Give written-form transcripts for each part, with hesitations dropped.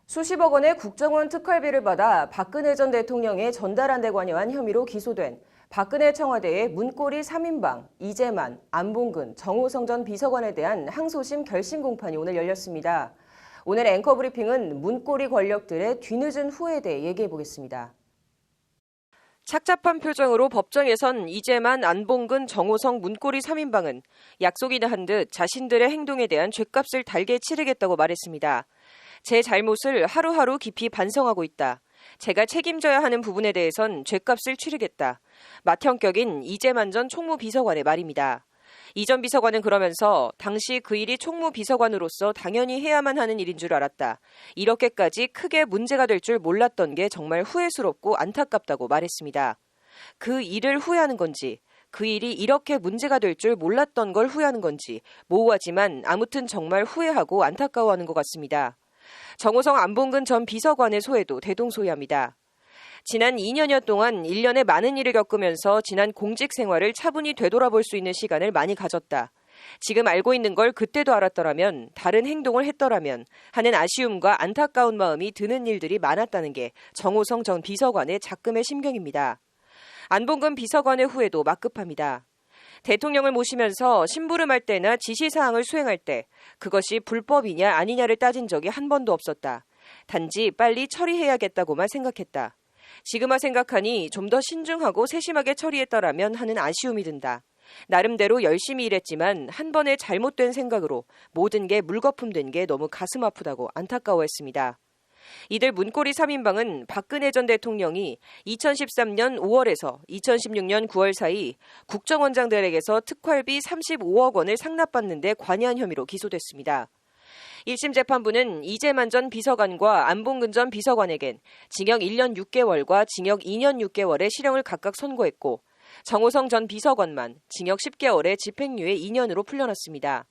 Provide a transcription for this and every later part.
수십억 원의 국정원 특활비를 받아 박근혜 전 대통령의 전달한 데 관여한 혐의로 기소된 박근혜 청와대의 문고리 3인방, 이재만, 안봉근, 정호성 전 비서관에 대한 항소심 결심 공판이 오늘 열렸습니다. 오늘 앵커 브리핑은 문고리 권력들의 뒤늦은 후회에 대해 얘기해 보겠습니다. 착잡한 표정으로 법정에선 이재만, 안봉근, 정호성, 문고리 3인방은 약속이나 한 듯 자신들의 행동에 대한 죗값을 달게 치르겠다고 말했습니다. 제 잘못을 하루하루 깊이 반성하고 있다. 제가 책임져야 하는 부분에 대해선 죗값을 치르겠다. 맏형격인 이재만 전 총무비서관의 말입니다. 이 전 비서관은 그러면서 당시 그 일이 총무비서관으로서 당연히 해야만 하는 일인 줄 알았다. 이렇게까지 크게 문제가 될 줄 몰랐던 게 정말 후회스럽고 안타깝다고 말했습니다. 그 일을 후회하는 건지, 그 일이 이렇게 문제가 될 줄 몰랐던 걸 후회하는 건지 모호하지만 아무튼 정말 후회하고 안타까워하는 것 같습니다. 정호성 안봉근 전 비서관의 소회도 대동소이합니다. 지난 2년여 동안 1년에 많은 일을 겪으면서 지난 공직 생활을 차분히 되돌아볼 수 있는 시간을 많이 가졌다. 지금 알고 있는 걸 그때도 알았더라면, 다른 행동을 했더라면 하는 아쉬움과 안타까운 마음이 드는 일들이 많았다는 게 정호성 전 비서관의 작금의 심경입니다. 안봉근 비서관의 후회도 막급합니다. 대통령을 모시면서 심부름할 때나 지시사항을 수행할 때 그것이 불법이냐 아니냐를 따진 적이 한 번도 없었다. 단지 빨리 처리해야겠다고만 생각했다. 지금아 생각하니 좀 더 신중하고 세심하게 처리했더라면 하는 아쉬움이 든다. 나름대로 열심히 일했지만 한 번의 잘못된 생각으로 모든 게 물거품된 게 너무 가슴 아프다고 안타까워했습니다. 이들 문고리 3인방은 박근혜 전 대통령이 2013년 5월에서 2016년 9월 사이 국정원장들에게서 특활비 35억 원을 상납받는 데 관여한 혐의로 기소됐습니다. 1심 재판부는 이재만 전 비서관과 안봉근 전 비서관에겐 징역 1년 6개월과 징역 2년 6개월의 실형을 각각 선고했고 정호성 전 비서관만 징역 10개월에 집행유예 2년으로 풀려났습니다.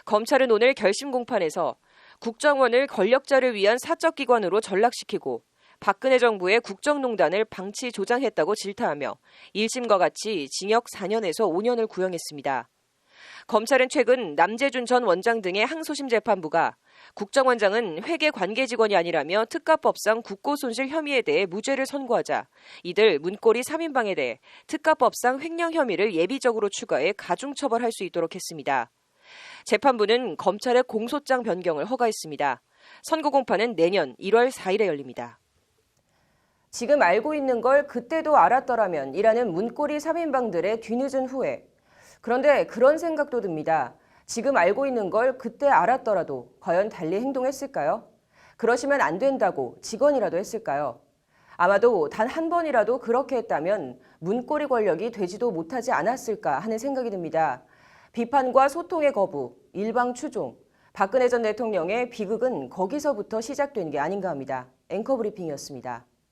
검찰은 오늘 결심 공판에서 국정원을 권력자를 위한 사적기관으로 전락시키고 박근혜 정부의 국정농단을 방치 조장했다고 질타하며 1심과 같이 징역 4년에서 5년을 구형했습니다. 검찰은 최근 남재준 전 원장 등의 항소심 재판부가 국정원장은 회계 관계 직원이 아니라며 특가법상 국고손실 혐의에 대해 무죄를 선고하자 이들 문고리 3인방에 대해 특가법상 횡령 혐의를 예비적으로 추가해 가중처벌할 수 있도록 했습니다. 재판부는 검찰의 공소장 변경을 허가했습니다. 선고 공판은 내년 1월 4일에 열립니다. 지금 알고 있는 걸 그때도 알았더라면 이라는 문고리 3인방들의 뒤늦은 후회. 그런데 그런 생각도 듭니다. 지금 알고 있는 걸 그때 알았더라도 과연 달리 행동했을까요? 그러시면 안 된다고 직언이라도 했을까요? 아마도 단 한 번이라도 그렇게 했다면 문고리 권력이 되지도 못하지 않았을까 하는 생각이 듭니다. 비판과 소통의 거부, 일방 추종, 박근혜 전 대통령의 비극은 거기서부터 시작된 게 아닌가 합니다. 앵커 브리핑이었습니다.